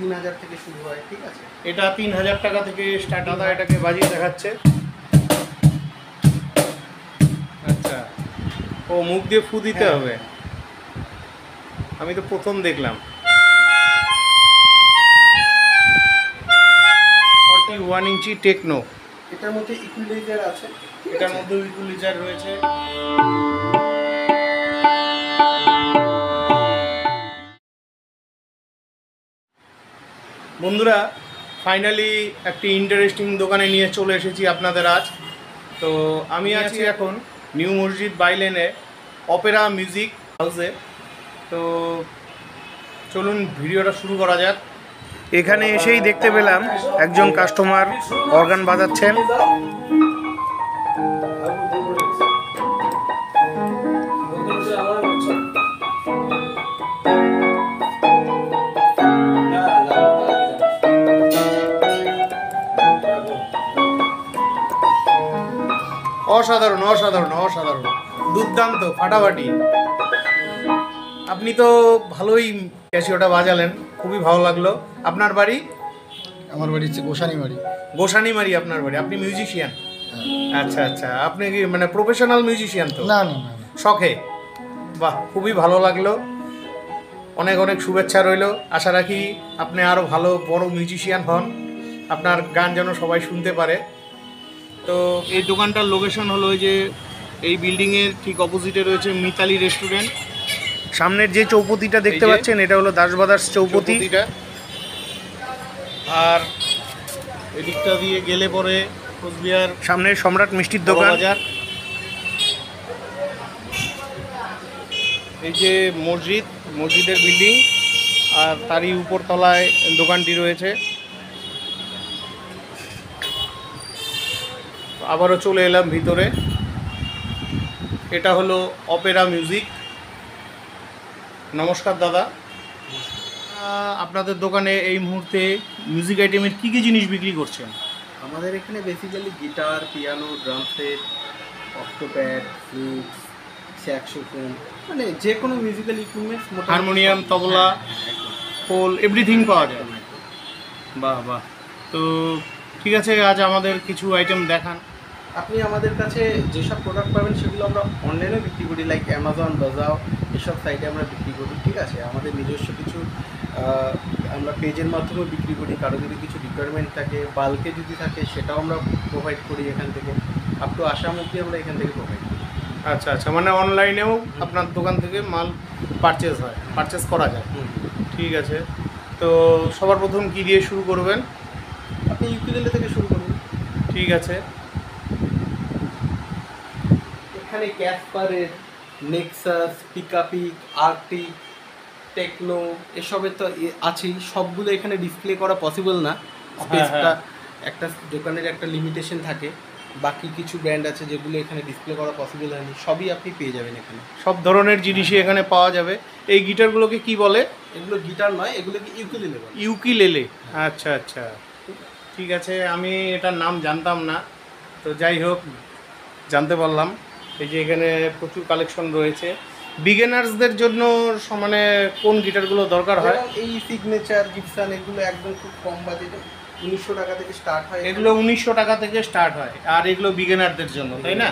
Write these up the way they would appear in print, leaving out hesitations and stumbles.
3000 থেকে শুরু হয়, ঠিক আছে। এটা 3000 টাকা থেকে স্টার্ট। দাদা এটাকে বাজিয়ে দেখাচ্ছে। আচ্ছা, ও মুখ দিয়ে ফু দিতে হবে। আমি তো প্রথম দেখলাম। 41 ইঞ্চি টেকনো। এটার মধ্যে ইকুয়ালাইজার আছে, এটার মধ্যে ইকুয়ালাইজার রয়েছে। বন্ধুরা, ফাইনালি একটি ইন্টারেস্টিং দোকানে নিয়ে চলে এসেছি আপনাদের আজ। তো আমি আছি এখন নিউ মসজিদ বাইলেনে অপেরা মিউজিক হাউসে। তো চলুন ভিডিওটা শুরু করা যাক। এখানে এসেই দেখতে পেলাম একজন কাস্টমার অর্গান বাজাচ্ছেন। অসাধারণ অসাধারণ অসাধারণ, দুর্দান্ত, ফাটাফাটি। আপনি তো ভালোই ক্যাসিওটা বাজালেন, খুবই ভালো লাগলো। আপনার বাড়ি? আমার বাড়ি হচ্ছে গোসানিমারি। গোসানিমারি আপনার বাড়ি। আপনি মিউজিশিয়ান? আচ্ছা আচ্ছা, আপনি কি মানে প্রফেশনাল মিউজিশিয়ান? তো না না না, শখে। বাহ, খুবই ভালো লাগলো। অনেক অনেক শুভেচ্ছা রইল। আশা রাখি আপনি আরও ভালো বড় মিউজিশিয়ান হন, আপনার গান যেন সবাই শুনতে পারে। তো এই দোকানটার লোকেশন হলো ওই যে এই বিল্ডিংয়ের ঠিক অপোজিটে রয়েছে মিতালি রেস্টুরেন্ট। সামনের যে চৌপতিটা দেখতে পাচ্ছেন এটা হলো দাস ব্রাদার্স চৌপতিটা। আর এদিকটা দিয়ে গেলে পরে কোচবিহার সামনের সম্রাট মিষ্টির দোকান বাজার। এই যে মসজিদ, মসজিদের বিল্ডিং, আর তারই উপরতলায় দোকানটি রয়েছে। আবারও চলে এলাম ভিতরে। এটা হলো অপেরা মিউজিক। নমস্কার দাদা, আপনাদের দোকানে এই মুহূর্তে মিউজিক আইটেমের কী কী জিনিস বিক্রি করছেন? আমাদের এখানে basically guitar, piano, drum set, Octapad, flute, saxophone, মানে যে কোনো মিউজিক্যাল ইকুইপমেন্টস, হারমোনিয়াম, তবলা, খোল, এভরিথিং পাওয়া যায়। বাহ বাহ। তো ঠিক আছে, আজ আমাদের কিছু আইটেম দেখান। আপনি আমাদের কাছে যেসব প্রোডাক্ট পাবেন সেগুলো আমরা অনলাইনেও বিক্রি করি, লাইক অ্যামাজন, বাজাও, এসব সাইটে আমরা বিক্রি করি, ঠিক আছে। আমাদের নিজস্ব কিছু আমরা পেজের মাধ্যমেও বিক্রি করি। কারো যদি কিছু রিকোয়ারমেন্ট থাকে, বাল্কে যদি থাকে, সেটাও আমরা প্রোভাইড করি এখান থেকে। আপ টু আসাম অব্দি আমরা এখান থেকে প্রোভাইড করি। আচ্ছা আচ্ছা, মানে অনলাইনেও আপনার দোকান থেকে মাল পারচেজ হয়, পারচেজ করা যায়। ঠিক আছে। তো সবার প্রথম কী দিয়ে শুরু করবেন? আপনি ইউকুলেলে থেকে শুরু করুন। ঠিক আছে। এখানে ক্যাসপারের, নেক্সাস, পিকাপিক, আর্কটিক, টেকনো, এসবের তো আছেই। সবগুলো এখানে ডিসপ্লে করা পসিবল না, স্পেসটা একটা দোকানের একটা লিমিটেশন থাকে। বাকি কিছু ব্র্যান্ড আছে যেগুলো এখানে ডিসপ্লে করা পসিবল হয়নি, সবই আপনি পেয়ে যাবেন এখানে। সব ধরনের জিনিসই এখানে পাওয়া যাবে। এই গিটারগুলোকে কি বলে? এগুলো গিটার নয়, এগুলোকে ইউকুলেলে বলে। ইউকুলেলে। আচ্ছা আচ্ছা, ঠিক আছে। আমি এটার নাম জানতাম না, তো যাই হোক জানতে পারলাম। এই যে এখানে প্রচুর কালেকশন রয়েছে। বিগিনার্সদের জন্য মানে কোন গিটারগুলো দরকার হয়? এই সিগনেচার, গিবসন, এগুলো একদম খুব কম বাজেটে 1900 টাকা থেকে স্টার্ট হয়। এগুলো 1900 টাকা থেকে স্টার্ট হয়, আর এগুলো বিগিনারদের জন্য, তাই না?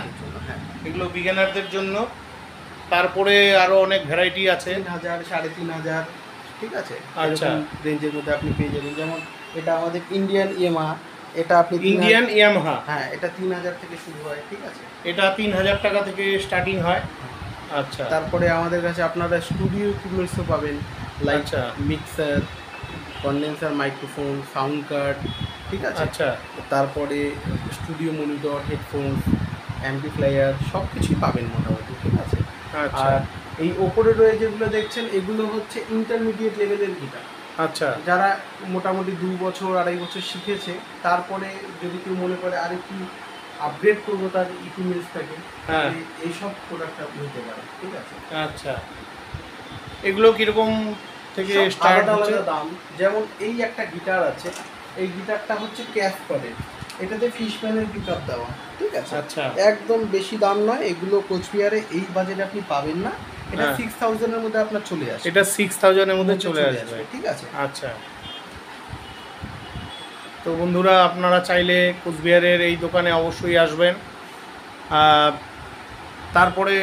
হ্যাঁ, এগুলো বিগিনারদের জন্য। তারপরে আরও অনেক ভ্যারাইটি আছে, 3000, 3500, ঠিক আছে। আচ্ছা, রেঞ্জের মধ্যে আপনি পেয়ে যাবেন। যেমন এটা আমাদের ইন্ডিয়ান ইয়ামাহা, এটা আপনি ইন্ডিয়ান ইয়ামাহা, হ্যাঁ, এটা 3000 থেকে শুরু হয়, ঠিক আছে। এটা 3000 টাকা থেকে স্টার্টিং হয়। আচ্ছা। তারপরে আমাদের কাছে আপনারা স্টুডিও ইকুইপমেন্টসও পাবেন, like mixer, condenser, microphone, sound card, ঠিক আছে। আচ্ছা। তারপরে স্টুডিও মনিটর, হেডফোন, অ্যাম্পলিফায়ার, সব কিছুই পাবেন মোটামুটি, ঠিক আছে। আর এই ওপরে রয়ে যেগুলো দেখছেন, এগুলো হচ্ছে ইন্টারমিডিয়েট লেভেলের গিটার। আচ্ছা, যারা মোটামুটি 2 বছর 2.5 বছর শিখেছে, তারপরে যদি কেউ মনে করে আর একটু আপগ্রেড করবো তার ইকুইপমেন্টসটাকে, এইসব প্রোডাক্ট আপনি নিতে পারেন, ঠিক আছে। আচ্ছা, এগুলো কীরকম থেকে স্টার্ট হচ্ছে? দাম যেমন এই একটা গিটার আছে, এই গিটারটা হচ্ছে ক্যাসপারের, এটাতে ফিশম্যানের পিকআপ দেওয়া, ঠিক আছে। আচ্ছা, একদম বেশি দাম নয়, এগুলো কোচবিহারে এই বাজেটে আপনি পাবেন না। এটা 6000 এর মধ্যে আপনার চলে আসে। এটা 6000 এর মধ্যে চলে আসবে, ঠিক আছে। আচ্ছা। তো বন্ধুরা, আপনারা চাইলে কোচবিহারের এই দোকানে অবশ্যই আসবেন। তারপরে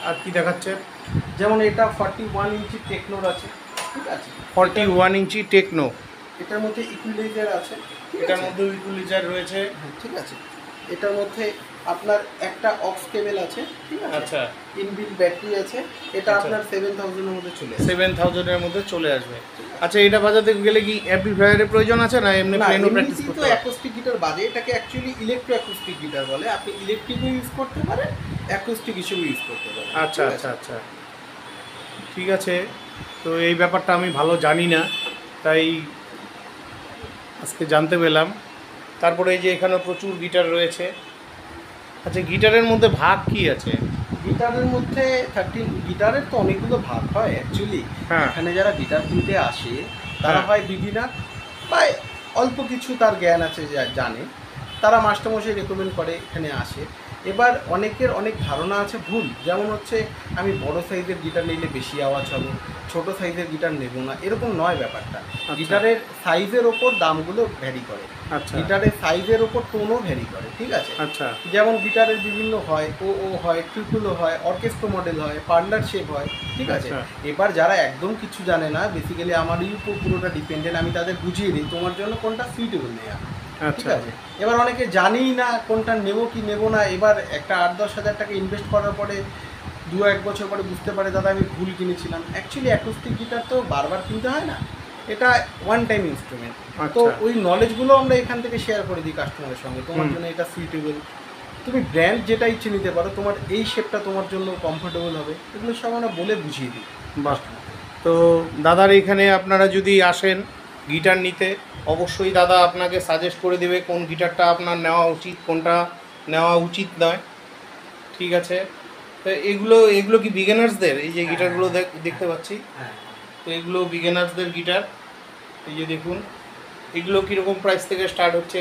আর কি দেখাচ্ছে? যেমন এটা 41 ইঞ্চি টেকনোর আছে, ঠিক আছে? 41 ইঞ্চি টেকনো, এটার মধ্যে ইকুয়ালাইজার আছে, এটার মধ্যে ইকুয়ালাইজার রয়েছে। ঠিক আছে। এটার মধ্যে আপনার একটা অক্স কেবল আছে, ঠিক আছে? আচ্ছা, ইনবিল্ট ব্যাটারি আছে। এটা আচ্ছা। আপনার 7000 এর মধ্যে চলে আসবে। 7000 এর মধ্যে চলে আসবে। আচ্ছা, এটা বাজাতে গেলে কি অ্যাম্পলিফায়ারের প্রয়োজন আছে না এমনি প্লেনও প্র্যাকটিস করতে তো হবে? অ্যাকোস্টিক গিটার বাজে, এটাকে অ্যাকচুয়ালি ইলেকট্রো অ্যাকোস্টিক গিটার বলে। আপনি ইলেকট্রিকও ইউজ করতে পারেন, অ্যাকোস্টিক হিসেবে ইউজ করতে পারেন। আচ্ছা আচ্ছা আচ্ছা, ঠিক আছে। তো এই ব্যাপারটা আমি ভালো জানি না, তাই আজকে জানতে পেলাম। তারপরে এই যে এখানে প্রচুর গিটার রয়েছে। আচ্ছা, গিটারের মধ্যে ভাগ কি আছে? গিটারের মধ্যে 13 গিটারের তো অনেকগুলো ভাগ হয় অ্যাকচুয়ালি। হ্যাঁ। এখানে যারা গিটার কিনতে আসে তারা হ্যাঁ। হয় বিগিনার বা অল্প কিছু তার জ্ঞান আছে জানে, তারা মাস্টারমশাই রেকমেন্ড করে এখানে আসে। এবার অনেকের অনেক ধারণা আছে ভুল, যেমন হচ্ছে আমি বড় সাইজের গিটার নিলে বেশি আওয়াজ হবে, ছোট সাইজের গিটার নেব না, এরকম নয় ব্যাপারটা। গিটারের সাইজের ওপর দামগুলো ভ্যারি করে। আচ্ছা। গিটারের সাইজের ওপর টোনও ভ্যারি করে, ঠিক আছে? আচ্ছা। যেমন গিটারের বিভিন্ন হয়, ও হয়, ট্রিপলও হয়, অর্কেস্ট্রা মডেল হয়, পার্লার শেপ হয়, ঠিক আছে? এবার যারা একদম কিছু জানে না, বেসিক্যালি আমারই উপর পুরোটা ডিপেন্ডেন্ট, আমি তাদের বুঝিয়ে দিই তোমার জন্য কোনটা সুইটেবল নেওয়া, ঠিক আছে? এবার অনেকে জানেই না কোনটা নেব কি নেব না। এবার একটা 8-10 হাজার টাকা ইনভেস্ট করার পরে 2-1 বছর পরে বুঝতে পারে দাদা আমি ভুল কিনেছিলাম। অ্যাকচুয়ালি অ্যাকোস্টিক গিটার তো বারবার কিনতে হয় না, এটা ওয়ান টাইম ইনস্ট্রুমেন্ট। তো ওই নলেজগুলো আমরা এখান থেকে শেয়ার করে দিই কাস্টমারের সঙ্গে, তোমার জন্য এটা সুইটেবল, তুমি ব্র্যান্ড যেটা ইচ্ছে নিতে পারো, তোমার এই শেপটা তোমার জন্য কমফোর্টেবল হবে, এগুলো সব আমরা বলে বুঝিয়ে দিই। বাহ। তো দাদার এখানে আপনারা যদি আসেন গিটার নিতে, অবশ্যই দাদা আপনাকে সাজেস্ট করে দেবে কোন গিটারটা আপনার নেওয়া উচিত, কোনটা নেওয়া উচিত নয়, ঠিক আছে? তো এগুলো কি বিগিনার্সদের? এই যে গিটারগুলো দেখতে পাচ্ছি, তো এগুলো বিগিনার্সদের গিটার। এই যে দেখুন, এগুলো কীরকম প্রাইস থেকে স্টার্ট হচ্ছে?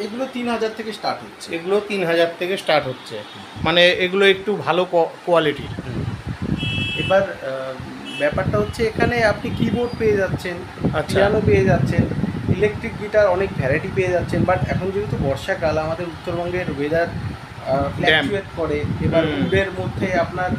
এগুলো 3000 থেকে স্টার্ট হচ্ছে। এগুলো 3000 থেকে স্টার্ট হচ্ছে, মানে এগুলো একটু ভালো কোয়ালিটির। এবার ব্যাপারটা হচ্ছে এখানে আপনি কিবোর্ড পেয়ে যাচ্ছেন, আচ্ছা। পিয়ানো পেয়ে যাচ্ছেন, ইলেকট্রিক গিটার অনেক ভ্যারাইটি পেয়ে যাচ্ছেন। বাট এখন যেহেতু বর্ষাকাল, আমাদের উত্তরবঙ্গের ওয়েদার ফ্ল্যাকচুয়েট করে, এবার উডের মধ্যে আপনার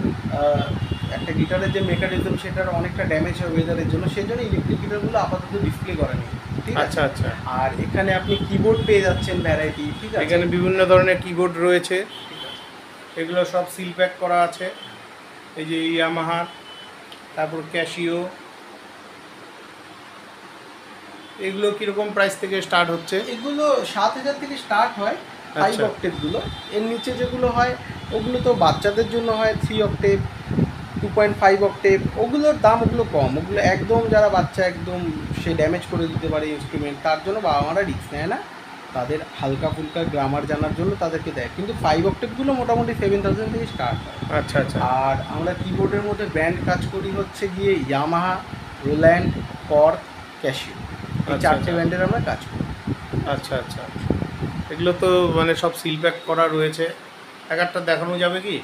একটা গিটারের যে মেকানিজম সেটার অনেকটা ড্যামেজ হয় ওয়েদারের জন্য, সেই জন্য ইলেকট্রিক গিটারগুলো আপাতত ডিসপ্লে করা নেই, ঠিক আছে? আচ্ছা আচ্ছা। আর এখানে আপনি কিবোর্ড পেয়ে যাচ্ছেন ভ্যারাইটি, ঠিক আছে? এখানে বিভিন্ন ধরনের কিবোর্ড রয়েছে, এগুলো সব সিল প্যাক করা আছে। এই যে ইয়ামাহা, তারপর ক্যাশিও, এগুলো কীরকম প্রাইস থেকে স্টার্ট হচ্ছে? এগুলো 7000 থেকে স্টার্ট হয় 5 অক্টেভগুলো। এর নিচে যেগুলো হয় ওগুলো তো বাচ্চাদের জন্য হয় 3 অক্টেভ, 2.5 অক্টেভ, ওগুলোর দাম ওগুলো কম। ওগুলো একদম যারা বাচ্চা একদম সে ড্যামেজ করে দিতে পারে ইনস্ট্রুমেন্ট, তার জন্য বাবা মারা রিস্ক নেয় না, তাদের হালকা ফুলকা গ্রামার জানার জন্য তাদেরকে দেয়। কিন্তু 5 অক্টেভগুলো মোটামুটি 7000 থেকে স্টার্ট হয়। আচ্ছা আচ্ছা। আর আমরা কিবোর্ডের মধ্যে ব্র্যান্ড কাজ করি হচ্ছে গিয়ে ইয়ামাহা, রোল্যান্ড, কর্ক, ক্যাশিও, এই 4টে ব্র্যান্ডের আমরা কাজ করি। আচ্ছা আচ্ছা, এগুলো তো মানে সব সিল প্যাক করা রয়েছে, একটা দেখানো যাবে কি?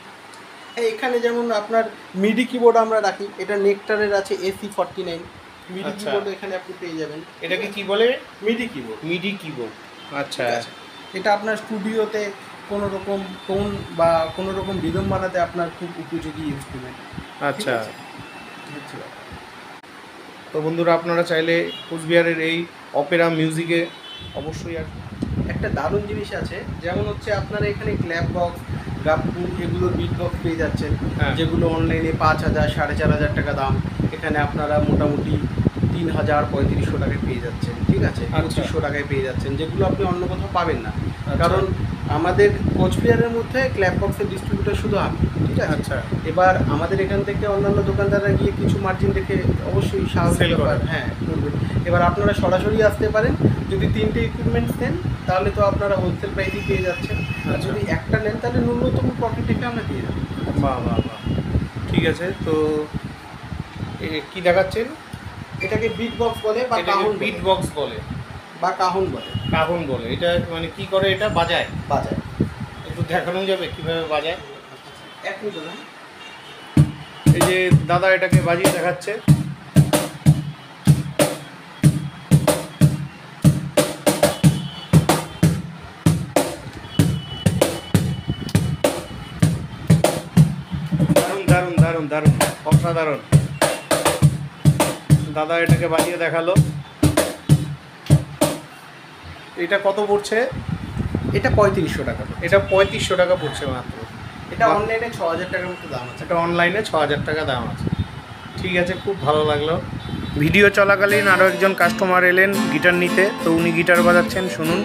এখানে যেমন আপনার মিডি কিবোর্ড আমরা রাখি, এটা নেকটারের আছে AC49 মিডি কিবোর্ড, এখানে আপনি পেয়ে যাবেন। এটাকে কি বলে? মিডি কিবোর্ড। মিডি কিবোর্ড, আচ্ছা। এটা আপনার স্টুডিওতে কোনো রকম টোন বা কোনো রকম রিদম বানাতে আপনার খুব উপযোগী ইনস্ট্রুমেন্ট। আচ্ছা। তো বন্ধুরা, আপনারা চাইলে কোচবিহারের এই অপেরা মিউজিকে অবশ্যই একটা দারুণ জিনিস আছে, যেমন হচ্ছে আপনারা এখানে ক্ল্যাপ বক্স, গাপ্পু, এগুলো বিট বক্স পেয়ে যাচ্ছেন, যেগুলো অনলাইনে 5000 4500 টাকা দাম, এখানে আপনারা মোটামুটি 3000 3500 টাকায় পেয়ে যাচ্ছেন, ঠিক আছে? 2500 টাকায় পেয়ে যাচ্ছেন, যেগুলো আপনি অন্য কোথাও পাবেন না। কারণ আমাদের কোচবিহারের মধ্যে ক্ল্যাপ বক্সের ডিস্ট্রিবিউটর শুধু আমি, ঠিক আছে? আচ্ছা। এবার আমাদের এখান থেকে অন্যান্য দোকানদাররা গিয়ে কিছু মার্জিন রেখে অবশ্যই সাহায্য করে, হ্যাঁ করবে। এবার আপনারা সরাসরি আসতে পারেন, যদি 3টে ইকুইপমেন্টস নেন তাহলে তো আপনারা হোলসেল প্রাইসই পেয়ে যাচ্ছেন, আর যদি একটা নেন তাহলে ন্যূনতম প্রফিট রেখে আমরা দিয়ে দেবো। বাহ বাহ বাহ, ঠিক আছে। তো কি দেখাচ্ছেন? এটাকে বিট বক্স বলে বা কাহন, বিট বক্স বলে বা কাহন বলে। কাহন বলে। এটা মানে কি করে? এটা বাজায়? বাজায়। একটু দেখানো যাবে কিভাবে বাজায়? এক মিনিট না, এই যে দাদা এটাকে বাজিয়ে দেখাচ্ছে। দারুণ দারুণ, অসাধারণ। দাদা এটাকে বাজিয়ে দেখালো। এটা কত পড়ছে? এটা 3500 টাকা। এটা 3500 টাকা পড়ছে মাত্র। এটা অনলাইনে 6000 টাকার মতো দাম আছে। এটা অনলাইনে 6000 টাকা দাম আছে। ঠিক আছে, খুব ভালো লাগলো। ভিডিও চলাকালীন আরও একজন কাস্টমার এলেন গিটার নিতে, তো উনি গিটার বাজাচ্ছেন, শুনুন।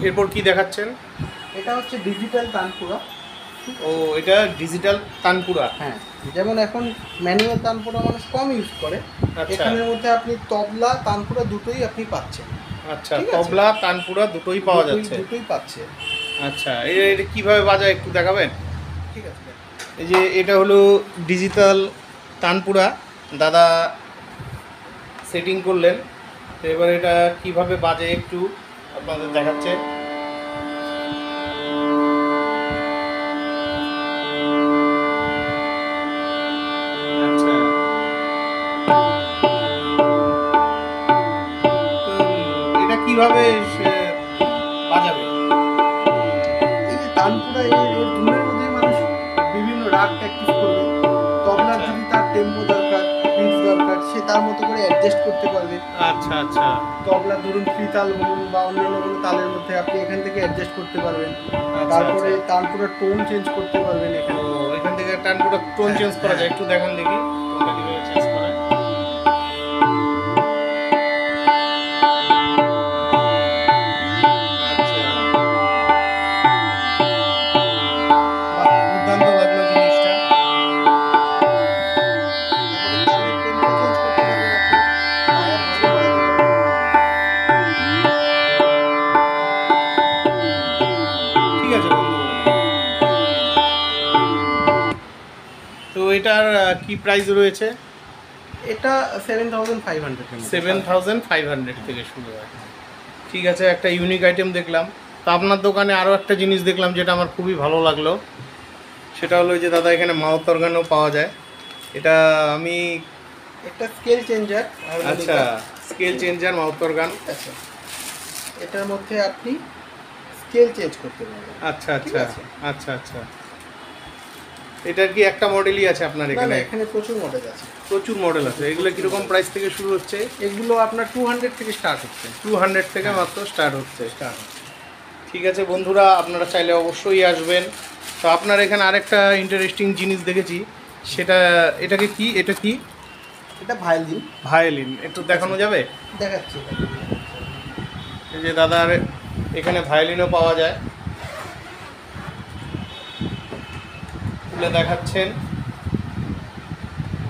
এরপর কি দেখাচ্ছেন? এটা হচ্ছে ডিজিটাল তানপুরা। ও, এটা ডিজিটাল তানপুরা। হ্যাঁ, যেমন এখন ম্যানুয়াল তানপুরা মানুষ কম ইউজ করে, আচ্ছা। এখানের মধ্যে আপনি তবলা তানপুরা দুটোই আপনি পাচ্ছেন। আচ্ছা, ঠিক আছে? তবলা তানপুরা দুটোই পাওয়া যাচ্ছে। দুটোই পাচ্ছে। আচ্ছা, এটা কিভাবে বাজায় একটু দেখাবেন? ঠিক আছে। এই যে এটা হলো ডিজিটাল তানপুরা, দাদা সেটিং করলেন। তো এবার এটা কিভাবে বাজে একটু আপনাদের দেখাচ্ছে। আচ্ছা, তো এটা কিভাবে বাজাবে? এই যে তানপুরা এর ধুনের মধ্যে মানুষ বিভিন্ন রাগ প্র্যাকটিস করবে। তবলার যদি তার টেম্পো দরকার, পিচ দরকার, সে তার মতো করে অ্যাডজাস্ট করতে পারবে। আচ্ছা আচ্ছা, তবলার ধরুন ত্রিতাল বলুন বা অন্যান্য কোনো তালের মধ্যে আপনি এখান থেকে অ্যাডজাস্ট করতে পারবেন। আচ্ছা, তারপরে তানপুরা টোন চেঞ্জ করতে পারবেন এখানে। ও, এখান থেকে তানপুরা টোন চেঞ্জ করা যায়, একটু দেখান দেখি টোনটা কিভাবে চেঞ্জ করে। আচ্ছা, বাহ, দুর্দান্ত লাগলো জিনিসটা। তারপরে তালের টেম্পো চেঞ্জ করতে পারবেন আপনি। মায়া ভালো বাজাতে পারবেন। ঠিক আছে বন্ধু। তো এটার কি প্রাইস রয়েছে? এটা 7500 7500 থেকে শুরু হয়। ঠিক আছে, একটা ইউনিক আইটেম দেখলাম। তো আপনার দোকানে আরও একটা জিনিস দেখলাম যেটা আমার খুবই ভালো লাগলো, সেটা হলো যে দাদা এখানে মাউথ অর্গানও পাওয়া যায়। এটা আমি একটা স্কেল চেঞ্জার। আচ্ছা, স্কেল চেঞ্জার মাউথ অর্গান। আচ্ছা, এটার মধ্যে আপনি স্কেল চেঞ্জ করতে পারবেন। আচ্ছা ঠিক আচ্ছা আছে? আচ্ছা আচ্ছা, এটার কি একটা মডেলই আছে আপনার না, এখানে? না, এখানে প্রচুর মডেল আছে। প্রচুর মডেল আছে। এগুলো কীরকম প্রাইস থেকে শুরু হচ্ছে? এগুলো আপনার 200 থেকে স্টার্ট হচ্ছে। 200 থেকে মাত্র স্টার্ট হচ্ছে। স্টার্ট হচ্ছে। ঠিক আছে বন্ধুরা, আপনারা চাইলে অবশ্যই আসবেন। তো আপনার এখানে আরেকটা ইন্টারেস্টিং জিনিস দেখেছি, সেটা এটাকে কি, এটা কি? এটা ভায়োলিন। ভায়োলিন একটু দেখানো যাবে? দেখাচ্ছি। এই যে দাদার এখানে ভায়োলিনও পাওয়া যায়, খুলে দেখাচ্ছেন।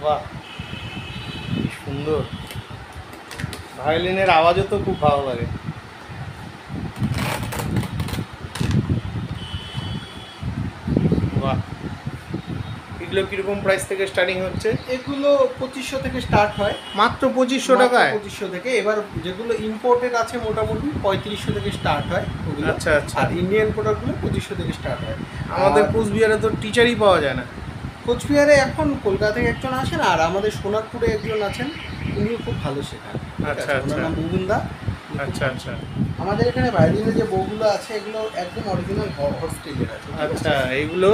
বাহ, কি সুন্দর! ভায়োলিনের আওয়াজও তো খুব ভালো লাগে। বাহ, এগুলো কিরকম প্রাইস থেকে স্টার্টিং হচ্ছে? এগুলো 2500 থেকে স্টার্ট হয়। মাত্র 2500 টাকায়? 2500 থেকে। এবার যেগুলো ইম্পোর্টেড আছে মোটামুটি 3500 থেকে স্টার্ট হয় ওগুলো। আচ্ছা আচ্ছা। আর ইন্ডিয়ান প্রোডাক্টগুলো 2500 থেকে স্টার্ট হয়। আমাদের আর কোচবিহারে তো টিচারই পাওয়া যায় না। কোচবিহারে এখন কলকাতা থেকে একজন আসেন, আর আমাদের সোনারপুরে একজন আছেন, উনিও খুব ভালো শেখান। ঠিক আছে? আচ্ছা, আচ্ছা। ওনার নাম বুবুন্দা। আচ্ছা আচ্ছা আমাদের এখানে ভায়োলিনের যে বউগুলো আছে এগুলো একদম অরিজিনাল হর্সটেলের আছে। আচ্ছা, এইগুলো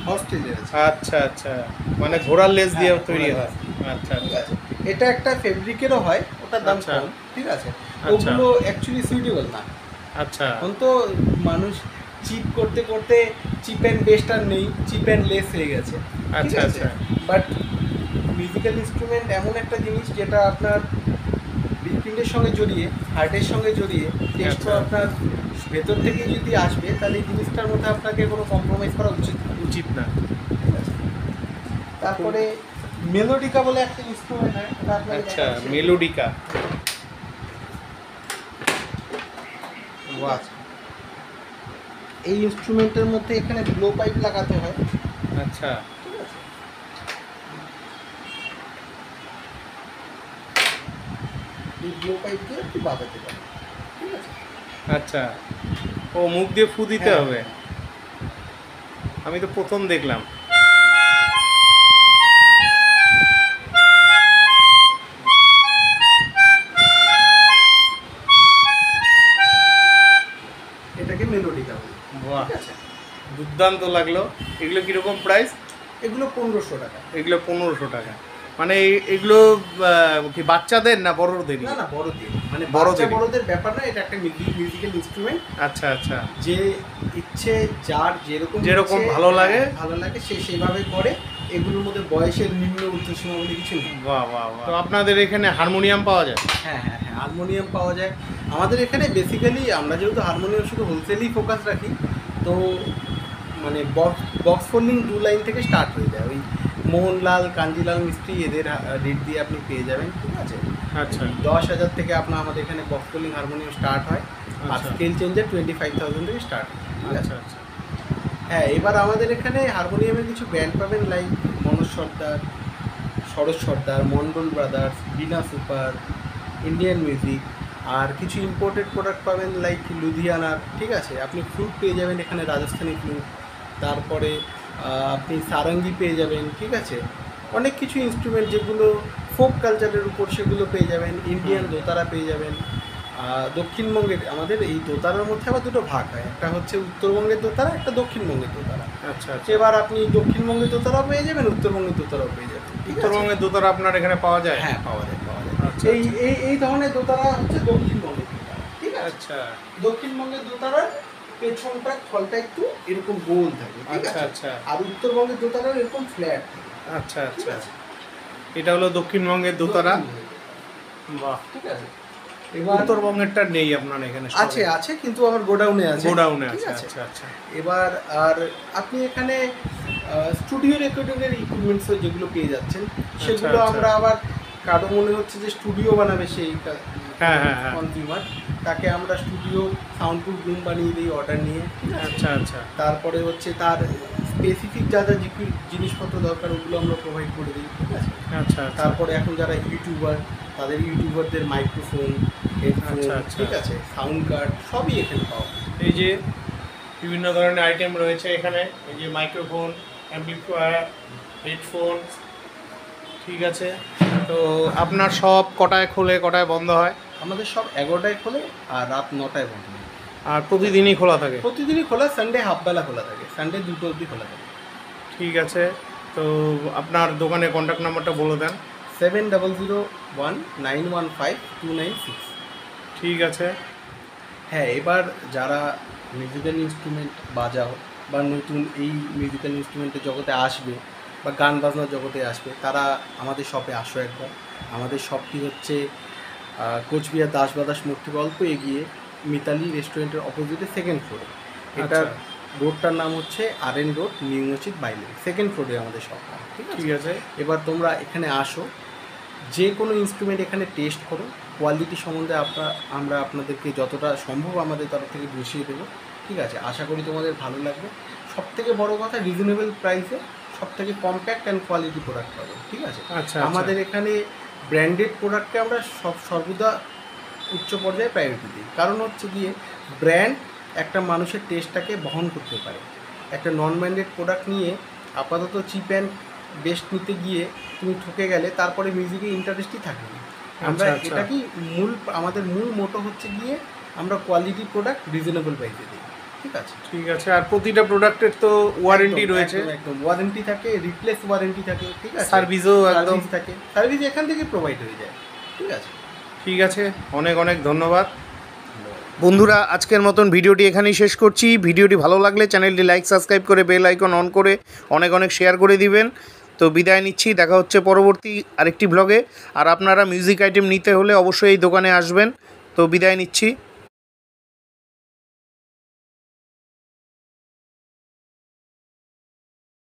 হর্সটেলের আছে। আচ্ছা আচ্ছা, মানে ঘোড়ার লেজ দিয়ে হ্যাঁ, তৈরি ঘোড়ার হয়। আচ্ছা ঠিক আচ্ছা আছে। এটা একটা ফেব্রিকেরও হয়, ওটার দাম আচ্ছা। কম। ঠিক আছে? আচ্ছা। ওগুলো অ্যাকচুয়ালি সুইটেবল না। আচ্ছা এখন তো মানুষ চিপ করতে করতে চিপ অ্যান্ড বেস্ট আর নেই, চিপ অ্যান্ড লেস হয়ে গেছে। ঠিক আচ্ছা, আছে? আচ্ছা। বাট মিউজিক্যাল ইনস্ট্রুমেন্ট এমন একটা জিনিস যেটা আপনার হৃৎপিণ্ডের সঙ্গে জড়িয়ে, হার্টের সঙ্গে জড়িয়ে, টেস্টও আচ্ছা। আপনার ভেতর থেকে যদি আসবে, তাহলে এই জিনিসটার মধ্যে আপনাকে কোনো কম্প্রোমাইজ করা উচিত না। উচিত না। ঠিক আছে? তারপরে মেলোডিকা বলে একটা ইনস্ট্রুমেন্ট হয়, ওটা আপনাকে আচ্ছা, দেখাচ্ছি। মেলোডিকা। বাহ। এই ইনস্ট্রুমেন্টের মধ্যে এখানে ব্লো পাইপ লাগাতে হয়। আচ্ছা ঠিক আছে? এই ব্লো পাইপ দিয়ে একটু বাজাতে পারে। ঠিক আছে? আচ্ছা, ও মুখ দিয়ে ফু দিতে হ্যাঁ। হবে। আমি তো প্রথম দেখলাম। এটাকে মেলোডিকা বলে। বাহ, ঠিক আছে, দুর্দান্ত লাগলো। এগুলো কীরকম প্রাইস? এগুলো 1500 টাকা। এগুলো 1500 টাকা। মানে এগুলো কি বাচ্চাদের না বড়দের? না না, বড়দের, মানে বড়দের। বড়দের ব্যাপার না, এটা একটা মিউজিক্যাল ইনস্ট্রুমেন্ট। আচ্ছা আচ্ছা। যে ইচ্ছে যার যেরকম ভালো লাগে সে সেইভাবে করে। এগুলোর মধ্যে বয়সের নিম্ন উচ্চসীমা বলে কিছু নেই। বাহ বাহ বাহ। তো আপনাদের এখানে হারমোনিয়াম পাওয়া যায়? হ্যাঁ হ্যাঁ হ্যাঁ, হারমোনিয়াম পাওয়া যায় আমাদের এখানে। বেসিক্যালি আমরা যেহেতু হারমোনিয়াম শুধু হোলসেলেই ফোকাস রাখি, তো মানে বক্স ফোল্ডিং 2 লাইন থেকে স্টার্ট হয়ে যায়। ওই মোহনলাল, কাঞ্জিলাল মিস্ত্রি, এদের রেট দিয়ে আপনি পেয়ে যাবেন। ঠিক আছে, আচ্ছা। 10,000 থেকে আপনার আমাদের এখানে বক্স ফোল্ডিং হারমোনিয়াম স্টার্ট হয়। আর স্কেল চেঞ্জার 25,000 থেকে স্টার্ট হয়। ঠিক আছে। আচ্ছা আচ্ছা। হ্যাঁ, এবার আমাদের এখানে হারমোনিয়ামের কিছু ব্যান্ড পাবেন, লাইক মনোজ সর্দার, সরোজ সর্দার, মন্ডল ব্রাদার্স, বিনা সুপার, ইন্ডিয়ান মিউজিক। আর কিছু ইম্পোর্টেড প্রোডাক্ট পাবেন লাইক লুধিয়ানার। ঠিক আছে, আপনি ফ্লুট পেয়ে যাবেন এখানে, রাজস্থানি ফ্লুট। তারপরে আপনি সারাঙ্গি পেয়ে যাবেন। ঠিক আছে, অনেক কিছু ইনস্ট্রুমেন্ট যেগুলো ফোক কালচারের উপর, সেগুলো পেয়ে যাবেন। ইন্ডিয়ান দোতারা পেয়ে যাবেন। দক্ষিণবঙ্গের আমাদের এই দোতারার মধ্যে আবার দুটো ভাগ হয়, একটা হচ্ছে উত্তরবঙ্গের দোতারা, একটা দক্ষিণবঙ্গের দোতারা। আচ্ছা আচ্ছা। এবার আপনি দক্ষিণবঙ্গের দোতারাও পেয়ে যাবেন, উত্তরবঙ্গের দোতারাও পেয়ে যাবেন। উত্তরবঙ্গের দোতারা আপনার এখানে পাওয়া যায়? হ্যাঁ, পাওয়া যায় পাওয়া যায়। আচ্ছা, এই এই এই ধরনের দোতারা হচ্ছে দক্ষিণবঙ্গের দোতারা। ঠিক আছে, আচ্ছা। দক্ষিণবঙ্গের দোতারার পেছনটা ফলটা একটু এরকম গোল থাকে। ঠিক আচ্ছা আছে, আচ্ছা। আর উত্তরবঙ্গের দোতারা এরকম ফ্ল্যাট থাকে। আচ্ছা ঠিক আচ্ছা। আছে, এটা হলো দক্ষিণবঙ্গের দোতারা। বাহ। ঠিক আছে, এবার উত্তরবঙ্গেরটা নেই আপনার এখানে? আছে আছে, কিন্তু আমার গোডাউনে আছে। গোডাউনে ঠিক আছে। আছে। আচ্ছা আচ্ছা। এবার আর আপনি এখানে স্টুডিও রেকর্ডিংয়ের ইকুইপমেন্টসও যেগুলো পেয়ে যাচ্ছেন, সেগুলো আচ্ছা। আমরা আবার কারো মনে হচ্ছে যে স্টুডিও বানাবে সেই হ্যাঁ হ্যাঁ হ্যাঁ। কনজিউমার, তাকে আমরা স্টুডিও সাউন্ড প্রুফ রুম বানিয়ে দিই অর্ডার নিয়ে। ঠিক আছে, আচ্ছা আচ্ছা। তারপরে হচ্ছে তার স্পেসিফিক যা যা জিনিসপত্র দরকার ওগুলো আমরা প্রোভাইড করে দিই। ঠিক আছে, আচ্ছা। তারপরে এখন যারা ইউটিউবার, তাদের ইউটিউবারদের মাইক্রোফোন, হেডফোন, আচ্ছা, আচ্ছা। ঠিক আছে, সাউন্ড কার্ড সবই এখানে পাওয়া যায়। এই যে বিভিন্ন ধরনের আইটেম রয়েছে এখানে, এই যে মাইক্রোফোন, অ্যাম্পলিফায়ার, হেডফোন। ঠিক আছে, তো আপনার সব কটায় খোলে, কটায় বন্ধ হয়? আমাদের সব 11টায় খোলে আর রাত 9টায় বন্ধ হয়। আর প্রতিদিনই খোলা থাকে? প্রতিদিনই খোলা, সানডে হাফবেলা খোলা থাকে, সানডে 2টো অবধি খোলা থাকে। ঠিক আছে, তো আপনার দোকানের কন্ট্যাক্ট নাম্বারটা বলে দেন। 7001915296। ঠিক আছে। হ্যাঁ, এবার যারা মিউজিক্যাল ইনস্ট্রুমেন্ট বাজাও বা নতুন এই মিউজিক্যাল ইনস্ট্রুমেন্টের জগতে আসবে বা গান বাজনার জগতে আসবে, তারা আমাদের শপে আসো একবার। আমাদের শপটি হচ্ছে কোচবিহার দাসবাদাস মোড় থেকে অল্প এগিয়ে মিতালি রেস্টুরেন্টের অপোজিটে, সেকেন্ড ফ্লোরে। এটার রোডটার নাম হচ্ছে RN রোড, নিউ মসজিদ বাইরে, সেকেন্ড ফ্লোরে আমাদের শপ। ঠিক আছে। এবার তোমরা এখানে আসো, যে কোনো ইনস্ট্রুমেন্ট এখানে টেস্ট করো, কোয়ালিটি সম্বন্ধে আমরা আপনাদেরকে যতটা সম্ভব আমাদের তরফ থেকে বুঝিয়ে দেবো। ঠিক আছে, আশা করি তোমাদের ভালো লাগবে। সবথেকে বড় কথা, রিজনেবল প্রাইসে সবথেকে কম্প্যাক্ট অ্যান্ড কোয়ালিটি প্রোডাক্ট পাবে। ঠিক আছে, আচ্ছা। আমাদের এখানে ব্র্যান্ডেড প্রোডাক্টকে আমরা সর্বদা উচ্চ পর্যায়ে প্রায়োরিটি দিই। কারণ হচ্ছে গিয়ে ব্র্যান্ড একটা মানুষের টেস্টটাকে বহন করতে পারে। একটা নন ব্র্যান্ডেড প্রোডাক্ট নিয়ে আপাতত চিপ অ্যান্ড বেস্ট নিতে গিয়ে তুমি ঠকে গেলে তারপরে মিউজিকে ইন্টারেস্টই থাকে না। আমরা এটা কি আমাদের মূল মোটো হচ্ছে গিয়ে আমরা কোয়ালিটি প্রোডাক্ট রিজনেবল প্রাইসে দিই। ঠিক আছে, ঠিক আছে। আর প্রতিটা প্রোডাক্টের তো ওয়ারেন্টি রয়েছে? একদম ওয়ারেন্টি থাকে, রিপ্লেস ওয়ারেন্টি থাকে। ঠিক আছে, সার্ভিসও একদম থাকে, সার্ভিস এখান থেকে প্রোভাইড হয়ে যায়। ঠিক আছে, ঠিক আছে, অনেক অনেক ধন্যবাদ। বন্ধুরা, আজকের মতন ভিডিওটি এখানেই শেষ করছি। ভিডিওটি ভালো লাগলে চ্যানেলটি লাইক, সাবস্ক্রাইব করে বেল আইকন অন করে অনেক অনেক শেয়ার করে দিবেন। তো বিদায় নিচ্ছি, দেখা হচ্ছে পরবর্তী আরেকটি ব্লগে। আর আপনারা মিউজিক আইটেম নিতে হলে অবশ্যই এই দোকানে আসবেন। তো বিদায় নিচ্ছি।